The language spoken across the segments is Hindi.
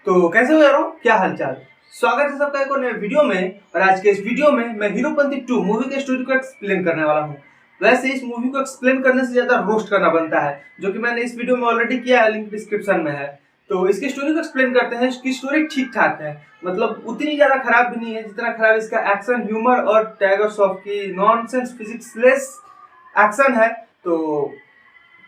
तो कैसे हो यारों, क्या हालचाल। स्वागत है सबका एक और नए वीडियो में। और आज के इस वीडियो में मैं हीरोपंती 2 मूवी के स्टोरी को एक्सप्लेन करने वाला हूँ। वैसे इस मूवी को एक्सप्लेन करने से ज्यादा रोस्ट करना बनता है, जो कि मैंने इस वीडियो में ऑलरेडी किया है, लिंक डिस्क्रिप्शन में है। तो इसकी स्टोरी को एक्सप्लेन करते हैं। इसकी स्टोरी ठीक ठाक है, मतलब उतनी ज्यादा खराब भी नहीं है जितना खराब इसका एक्शन, ह्यूमर और टाइगर श्रॉफ की नॉनसेंस फिजिक्सलेस एक्शन है। तो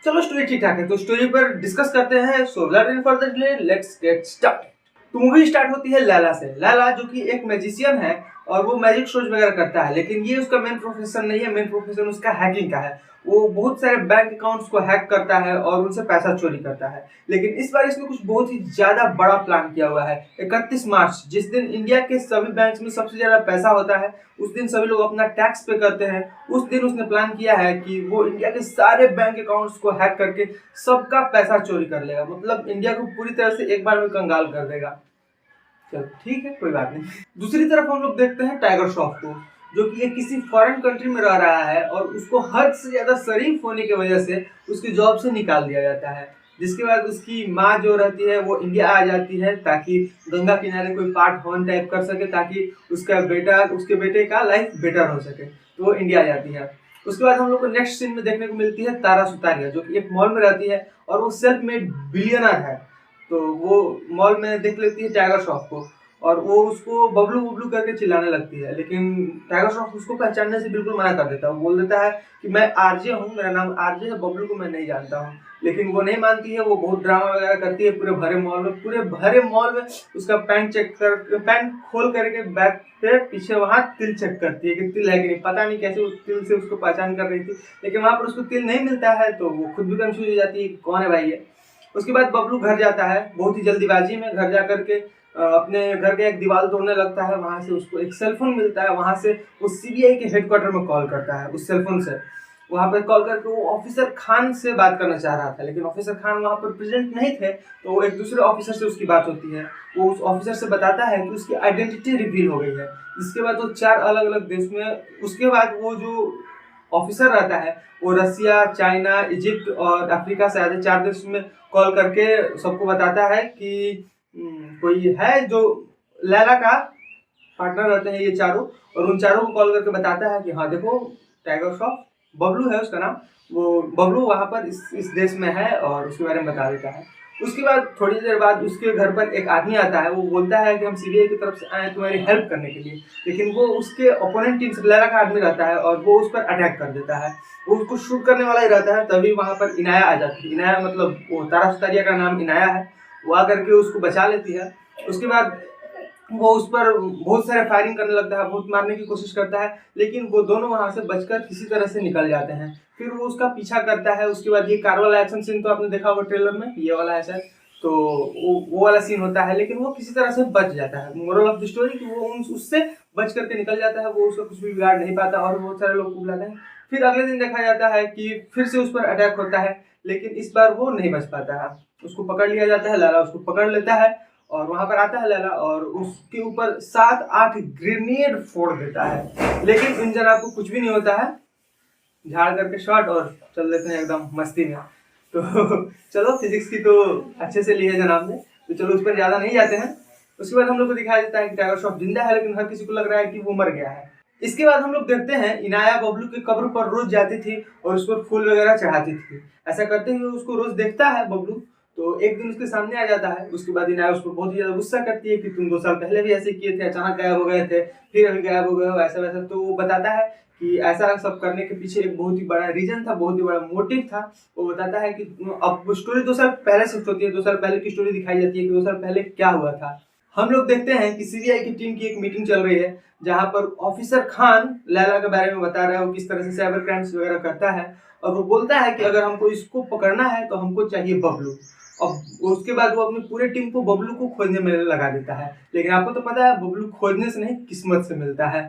चलो स्टोरी ठीक ठाक है, तो स्टोरी पर डिस्कस करते हैं। So without any further delay let's get start. तो मूवी स्टार्ट होती है लैला से। लैला जो कि एक मैजिशियन है और वो मैजिक शोज वगैरह करता है, लेकिन ये उसका मेन प्रोफेशन नहीं है। मेन प्रोफेशन उसका हैकिंग का है। वो बहुत सारे बैंक अकाउंट्स को हैक करता है और उनसे पैसा चोरी करता है। लेकिन इस बार इसने कुछ बहुत ही ज्यादा बड़ा प्लान किया हुआ है। 31 मार्च जिस दिन इंडिया के सभी बैंक में सबसे ज्यादा पैसा होता है, उस दिन सभी लोग अपना टैक्स पे करते हैं। उस दिन उसने प्लान किया है कि वो इंडिया के सारे बैंक अकाउंट्स को हैक करके सबका पैसा चोरी कर लेगा। मतलब इंडिया को पूरी तरह से एक बार में कंगाल कर देगा। चलो ठीक है, कोई बात नहीं। दूसरी तरफ हम लोग देखते हैं टाइगर श्रॉफ को, जो कि एक किसी फॉरेन कंट्री में रह रहा है और उसको हद से ज्यादा शरीफ होने की वजह से उसकी जॉब से निकाल दिया जाता है। जिसके बाद उसकी माँ जो रहती है वो इंडिया आ जाती है ताकि गंगा किनारे कोई पार्ट वन टाइप कर सके, ताकि उसके बेटे का लाइफ बेटर हो सके। तो वो इंडिया आ जाती है। उसके बाद हम लोग को नेक्स्ट सीन में देखने को मिलती है तारा सुतारिया, जो कि एक मॉल में रहती है और वो सेल्फ मेड बिलियनर है। तो वो मॉल में देख लेती है टाइगर श्रॉफ को और वो उसको बबलू बबलू करके चिल्लाने लगती है। लेकिन टाइगर श्रॉफ उसको पहचानने से बिल्कुल मना कर देता है। वो बोल देता है कि मैं आरजे हूँ, मेरा नाम आरजे है, बबलू को मैं नहीं जानता हूँ। लेकिन वो नहीं मानती है। वो बहुत ड्रामा वगैरह करती है पूरे भरे मॉल में उसका पैंट खोल करके बैक पे पीछे वहां तिल चेक करती है कि तिल है कि नहीं। पता नहीं कैसे उस तिल से उसको पहचान कर रही थी, लेकिन वहां पर उसको तिल नहीं मिलता है। तो वो खुद भी कंफ्यूज हो जाती है कि कौन है भाई ये। उसके बाद बबलू घर जाता है, बहुत ही जल्दीबाजी में घर जा करके अपने घर के एक दीवार तोड़ने लगता है। वहां से उसको एक सेलफोन मिलता है। वहां से वो सीबीआई के हेडक्वार्टर में कॉल करता है उस सेलफोन से। वहां पर कॉल करके वो ऑफिसर खान से बात करना चाह रहा था, लेकिन ऑफिसर खान वहां पर प्रेजेंट नहीं थे। तो वो एक दूसरे ऑफिसर से उसकी बात होती है। वो उस ऑफिसर से बताता है कि उसकी आइडेंटिटी रिवील हो गई है। जिसके बाद वो 4 अलग अलग देश में, उसके बाद वो जो ऑफिसर रहता है वो रसिया, चाइना, इजिप्ट और अफ्रीका से आधे 4 देश में कॉल करके सबको बताता है कि कोई है जो लैला का पार्टनर रहते हैं ये चारों। और उन चारों को कॉल करके बताता है कि हाँ देखो, टाइगर श्रॉफ, बबलू है उसका नाम, वो बबलू वहां पर इस देश में है और उसके बारे में बता देता है। उसके बाद थोड़ी देर बाद उसके घर पर एक आदमी आता है। वो बोलता है कि हम सीबीआई की तरफ से आए हैं तुम्हारी हेल्प करने के लिए। लेकिन वो उसके ओपोनेंट टीम से लैला का आदमी रहता है और वो उस पर अटैक कर देता है। वो उसको शूट करने वाला ही रहता है। तभी वहां पर इनाया आ जाती है। इनाया मतलब वो तारा सुतारिया का नाम इनाया है। वो आकर के उसको बचा लेती है। उसके बाद वो उस पर बहुत सारे फायरिंग करने लगता है, बहुत मारने की कोशिश करता है, लेकिन वो दोनों वहां से बचकर किसी तरह से निकल जाते हैं। फिर वो उसका पीछा करता है। उसके बाद ये कार वाला एक्शन सीन तो आपने देखा होगा ट्रेलर में, ये वाला है शायद। तो वो वाला सीन होता है, लेकिन वो किसी तरह से बच जाता है। मोरल ऑफ द स्टोरी कि वो उससे बच करके निकल जाता है। वो उसका कुछ भी बिगाड़ नहीं पाता और बहुत सारे लोग को बुलाते हैं। फिर अगले दिन देखा जाता है कि फिर से उस पर अटैक होता है, लेकिन इस बार वो नहीं बच पाता है। उसको पकड़ लिया जाता है। लैला उसको पकड़ लेता है और वहां पर आता है लैला और उसके ऊपर 7-8 ग्रेनेड फोड़ देता है। लेकिन इन जनाब को कुछ भी नहीं होता है। झाड़ करके शॉट और चल देते हैं एकदम मस्ती में। तो चलो, फिजिक्स की तो अच्छे से ली है जनाब ने, तो चलो उस पर ज्यादा नहीं जाते हैं। उसके बाद हम लोग को दिखाया जाता है कि टाइगर श्रॉफ जिंदा है, लेकिन हर किसी को लग रहा है कि वो मर गया है। इसके बाद हम लोग देखते हैं इनाया बबलू की कब्र पर रोज जाती थी और उस पर फूल वगैरह चढ़ाती थी। ऐसा करते हुए उसको रोज देखता है बबलू। तो एक दिन उसके सामने आ जाता है। उसके बाद इनाया उसको बहुत ही ज्यादा गुस्सा करती है कि तुम 2 साल पहले भी ऐसे किए थे, अचानक गायब हो गए थे, फिर अभी गायब हो गए हो, ऐसा वैसा। तो वो बताता है कि ऐसा सब करने के पीछे एक बहुत ही बड़ा रीजन था, बहुत ही बड़ा मोटिव था। वो बताता है कि अब स्टोरी 2 साल पहले शिफ्ट होती है। 2 साल पहले की स्टोरी दिखाई जाती है कि 2 साल पहले क्या हुआ था। हम लोग देखते हैं कि सीबीआई की टीम की एक मीटिंग चल रही है, जहां पर ऑफिसर खान लैला के बारे में बता रहा है, वो किस तरह से साइबर क्राइम्स वगैरह करता है। और वो बोलता है कि अगर हमको इसको पकड़ना है तो हमको चाहिए बबलू। अब उसके बाद वो अपनी पूरी टीम को बबलू को खोजने में लगा देता है। लेकिन आपको तो पता है बबलू खोजने से नहीं, किस्मत से मिलता है।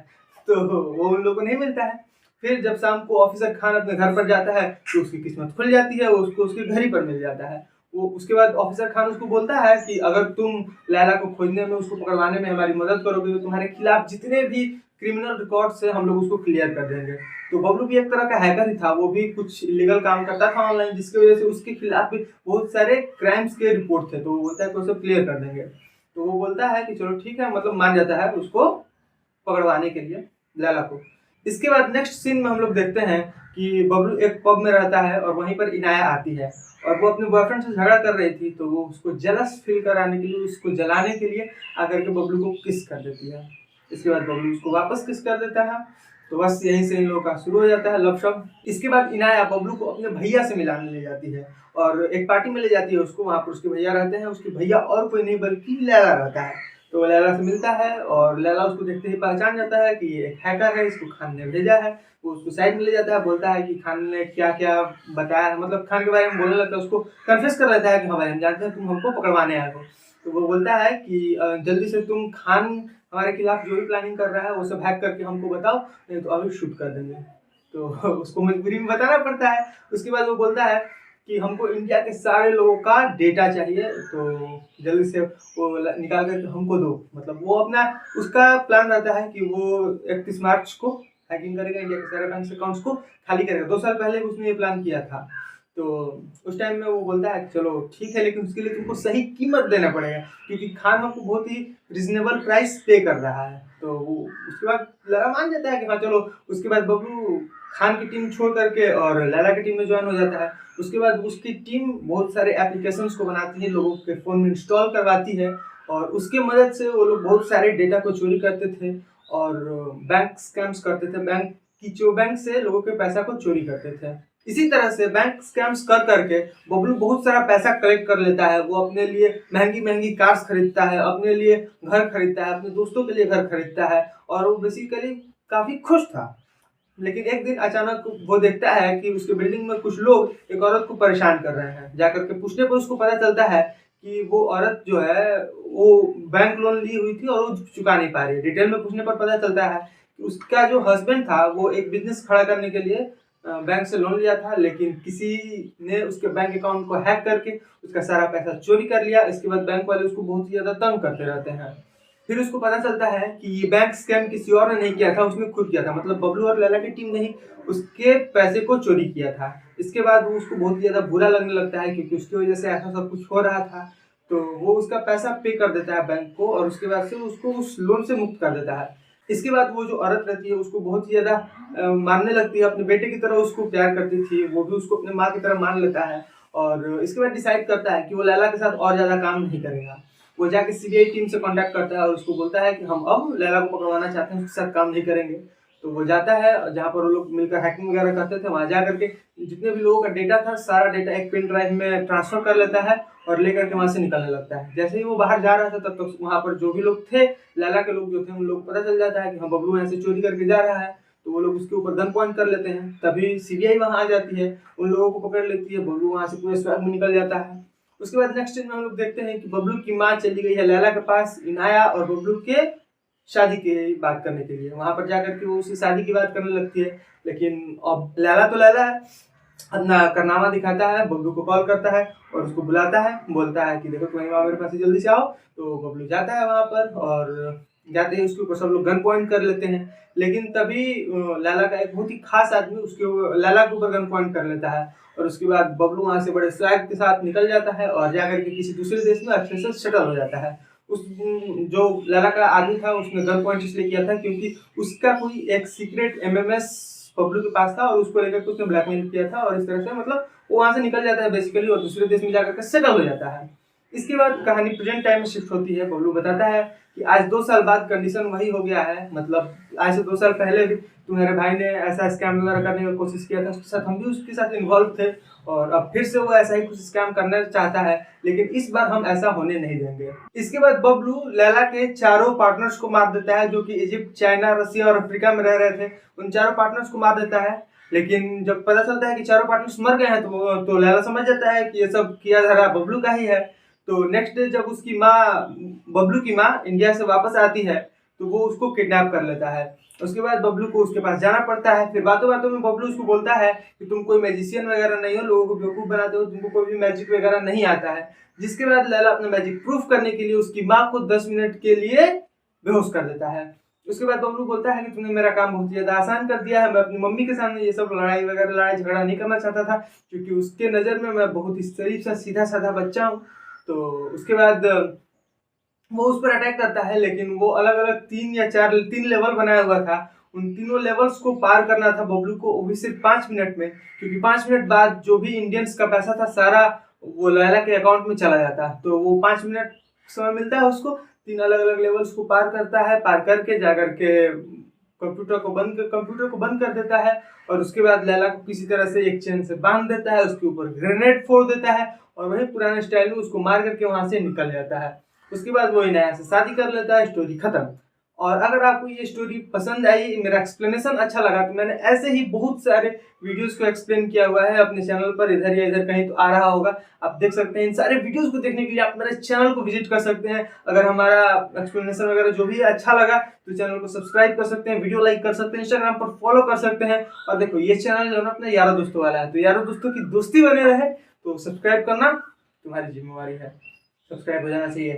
तो वो उन लोगों को नहीं मिलता है। फिर जब शाम को ऑफिसर खान अपने घर पर जाता है तो उसकी किस्मत खुल जाती है, वो उसको उसके घर ही पर मिल जाता है। वो उसके बाद ऑफिसर खान उसको बोलता है कि अगर तुम लैला को खोजने में, उसको पकड़वाने में हमारी मदद करोगे तो तुम्हारे खिलाफ जितने भी क्रिमिनल रिकॉर्ड्स है हम लोग उसको क्लियर कर देंगे। तो बबलू भी एक तरह का हैकर ही था। वो भी कुछ इलीगल काम करता था ऑनलाइन, जिसकी वजह से उसके खिलाफ भी बहुत सारे क्राइम्स के रिपोर्ट थे। तो वो बोलता है कि वो सब क्लियर कर देंगे। तो वो बोलता है कि चलो ठीक है, मतलब मान जाता है उसको पकड़वाने के लिए लैला को। इसके बाद नेक्स्ट सीन में हम लोग देखते हैं कि बबलू एक पब में रहता है और वहीं पर इनाया आती है और वो अपने बॉयफ्रेंड से झगड़ा कर रही थी, तो वो उसको जेलस फील कराने के लिए, उसको जलाने के लिए आकर के बबलू को किस कर देती है। इसके बाद बबलू उसको वापस किस कर देता है। तो बस यहीं से इन लोगों का शुरू हो जाता है लव शव। इसके बाद इनाया बबलू को अपने भैया से मिलाने ले जाती है और एक पार्टी में ले जाती है उसको। वहाँ पर उसके भैया रहते हैं, उसके भैया और कोई नहीं बल्कि लैला रहता है। तो लैला से मिलता है और लैला उसको देखते ही पहचान जाता है कि ये एक हैकर है, इसको खान ने भेजा है। वो उसको साइड में ले जाता है, बोलता है कि खान ने क्या क्या बताया है, मतलब खान के बारे में बोलने लगता है, उसको कन्फेस कर लेता है कि हाँ भाई हम जानते हैं तुम हमको पकड़वाने आए हो। तो वो बोलता है कि जल्दी से तुम खान हमारे खिलाफ जो भी प्लानिंग कर रहा है वो सब हैक करके हमको बताओ, नहीं तो अभी शूट कर देंगे। तो उसको मजबूरी में बताना पड़ता है। उसके बाद वो बोलता है कि हमको इंडिया के सारे लोगों का डेटा चाहिए, तो जल्दी से वो निकाल करके हमको दो। मतलब वो अपना उसका प्लान रहता है कि वो 31 मार्च को हैकिंग करेगा, इंडिया के सारे बैंक अकाउंट्स को खाली करेगा। 2 साल पहले उसने ये प्लान किया था। तो उस टाइम में वो बोलता है कि चलो ठीक है, लेकिन उसके लिए तुमको सही कीमत देना पड़ेगा क्योंकि खान हमको बहुत ही रिजनेबल प्राइस पे कर रहा है। तो वो उसके बाद लैला मान जाता है कि हाँ चलो। उसके बाद बबलू खान की टीम छोड़ करके और लैला की टीम में ज्वाइन हो जाता है। उसके बाद उसकी टीम बहुत सारे एप्लीकेशंस को बनाती है, लोगों के फ़ोन में इंस्टॉल करवाती है और उसके मदद से वो लोग बहुत सारे डेटा को चोरी करते थे और बैंक स्कैम्स करते थे। बैंक से लोगों के पैसा को चोरी करते थे। इसी तरह से बैंक स्कैम्स कर करके बबलू बहुत सारा पैसा कलेक्ट कर लेता है। वो अपने लिए महंगी-महंगी कार्स खरीदता है, अपने लिए घर खरीदता है, अपने दोस्तों के लिए घर खरीदता है और वो बेसिकली काफ़ी खुश था। लेकिन एक दिन अचानक वो देखता है कि उसके बिल्डिंग में कुछ लोग एक औरत को परेशान कर रहे हैं। जाकर के पूछने पर उसको पता चलता है कि वो औरत जो है वो बैंक लोन ली हुई थी और वो चुका नहीं पा रही है। डिटेल में पूछने पर पता चलता है कि उसका जो हस्बैंड था वो एक बिज़नेस खड़ा करने के लिए बैंक से लोन लिया था, लेकिन किसी ने उसके बैंक अकाउंट को हैक करके उसका सारा पैसा चोरी कर लिया। इसके बाद बैंक वाले उसको बहुत ही ज़्यादा तंग करते रहते हैं। फिर उसको पता चलता है कि ये बैंक स्कैम किसी और ने नहीं किया था, उसने खुद किया था। मतलब बबलू और लैला की टीम ने ही उसके पैसे को चोरी किया था। इसके बाद वो उसको बहुत ही ज़्यादा बुरा लगने लगता है क्योंकि उसकी वजह से ऐसा सब कुछ हो रहा था। तो वो उसका पैसा पे कर देता है बैंक को और उसके बाद से उसको उस लोन से मुक्त कर देता है। इसके बाद वो जो औरत रहती है उसको बहुत ही ज़्यादा मानने लगती है, अपने बेटे की तरह उसको प्यार करती थी। वो भी उसको अपने माँ की तरह मान लेता है और इसके बाद डिसाइड करता है कि वो लैला के साथ और ज़्यादा काम नहीं करेगा। वो जाके सीबीआई टीम से कांटेक्ट करता है और उसको बोलता है कि हम अब लैला को पकड़वाना चाहते हैं, उसके साथ काम नहीं करेंगे। तो वो जाता है जहाँ पर वो लोग मिलकर हैकिंग वगैरह करते थे, वहाँ जा करके जितने भी लोगों का डेटा था सारा डेटा एक पेन ड्राइव में ट्रांसफर कर लेता है और लेकर के वहाँ से निकलने लगता है। जैसे ही वो बाहर जा रहा था तब तक वहाँ पर जो भी लोग थे, लैला के लोग जो थे, उन लोग को पता चल जाता है कि हाँ बबलू यहाँ से चोरी करके जा रहा है। तो वो लोग उसके ऊपर गन पॉइंट कर लेते हैं। तभी सीबीआई वहाँ आ जाती है, उन लोगों को पकड़ लेती है। बबलू वहाँ से पूरे स्वैग में निकल जाता है। उसके बाद नेक्स्ट सीन में हम लोग देखते हैं कि बबलू की माँ चली गई है लैला के पास इनाया और बबलू के शादी की बात करने के लिए। वहां पर जाकर के वो उसकी शादी की बात करने लगती है, लेकिन अब लैला तो लैला है, अपना कारनामा दिखाता है, बबलू को कॉल करता है और उसको बुलाता है। बोलता है कि देखो तुम्हारी माँ मेरे पास जल्दी से आओ। तो बबलू जाता है वहां पर और जाते ही उसके ऊपर सब लोग गन पॉइंट कर लेते हैं। लेकिन तभी लैला का एक बहुत ही खास आदमी लैला के ऊपर गन पॉइंट कर लेता है और उसके बाद बबलू वहां से बड़े स्वैग के साथ निकल जाता है और जाकर के किसी दूसरे देश में अच्छे से सेटल हो जाता है। उस जो लैला का आदमी था उसने गन पॉइंट इसलिए किया था क्योंकि उसका कोई एक सीक्रेट एमएमएस बबलू के पास था और उसको लेकर के उसने ब्लैकमेल किया था और इस तरह से मतलब वो वहां से निकल जाता है बेसिकली और दूसरे देश में जाकर के सेटल हो जाता है। इसके बाद कहानी प्रेजेंट टाइम में शिफ्ट होती है। बबलू बताता है कि आज 2 साल बाद कंडीशन वही हो गया है। मतलब आज से 2 साल पहले भी तुम्हारे भाई ने ऐसा स्कैम वगैरह करने की कोशिश किया था, उसके साथ हम भी उसके साथ इन्वॉल्व थे और अब फिर से वो ऐसा ही कुछ स्कैम करना चाहता है, लेकिन इस बार हम ऐसा होने नहीं देंगे। इसके बाद बबलू लैला के चारों पार्टनर्स को मार देता है जो कि इजिप्ट, चाइना, रसिया और अफ्रीका में रह रहे थे। उन चारों पार्टनर्स को मार देता है। लेकिन जब पता चलता है कि चारों पार्टनर्स मर गए हैं तो लैला समझ जाता है कि ये सब किया जा रहा बबलू का ही है। तो नेक्स्ट डे जब उसकी माँ, बबलू की माँ इंडिया से वापस आती है तो वो उसको किडनैप कर लेता है। उसके बाद बबलू को उसके पास जाना पड़ता है। फिर बातों बातों में बबलू उसको बोलता है कि तुम कोई मैजिशियन वगैरह नहीं हो, लोगों को बेवकूफ बनाते हो, तुमको कोई भी मैजिक वगैरह नहीं आता है। जिसके बाद लैला अपना मैजिक प्रूफ करने के लिए उसकी माँ को 10 मिनट के लिए बेहोश कर देता है। उसके बाद बबलू बोलता है कि तुमने मेरा काम बहुत ज्यादा आसान कर दिया है। मैं अपनी मम्मी के सामने ये सब लड़ाई झगड़ा नहीं करना चाहता था क्योंकि उसके नज़र में मैं बहुत ही शरीफ सा सीधा साधा बच्चा हूँ। तो उसके बाद वो उस पर अटैक करता है, लेकिन वो अलग अलग 3 लेवल बनाया हुआ था। उन तीनों लेवल्स को पार करना था बबलू को, वो भी सिर्फ 5 मिनट में, क्योंकि 5 मिनट बाद जो भी इंडियंस का पैसा था सारा वो लैला के अकाउंट में चला जाता। तो वो 5 मिनट समय मिलता है उसको, 3 अलग अलग लेवल्स को पार करता है। पार करके जाकर के कंप्यूटर को बंद कर देता है, और उसके बाद लैला को किसी तरह से एक चेन से बांध देता है, उसके ऊपर ग्रेनेड फोड़ देता है, और वही पुराने स्टाइल में उसको मार करके वहां से निकल जाता है। उसके बाद वो नया से शादी कर लेता है, स्टोरी खत्म। और अगर आपको ये स्टोरी पसंद आई, मेरा एक्सप्लेनेशन अच्छा लगा, तो मैंने ऐसे ही बहुत सारे वीडियोस को एक्सप्लेन किया हुआ है अपने चैनल पर, इधर या इधर कहीं तो आ रहा होगा, आप देख सकते हैं। इन सारे वीडियोस को देखने के लिए आप मेरे चैनल को विजिट कर सकते हैं। अगर हमारा एक्सप्लेनेशन वगैरह जो भी अच्छा लगा तो चैनल को सब्सक्राइब कर सकते हैं, वीडियो लाइक कर सकते हैं, इंस्टाग्राम पर फॉलो कर सकते हैं। और देखो ये चैनल जो है ना अपने यारों दोस्तों वाला है, तो यारों दोस्तों की दोस्ती बने रहे तो सब्सक्राइब करना तुम्हारी जिम्मेवारी है, सब्सक्राइब हो जाना चाहिए।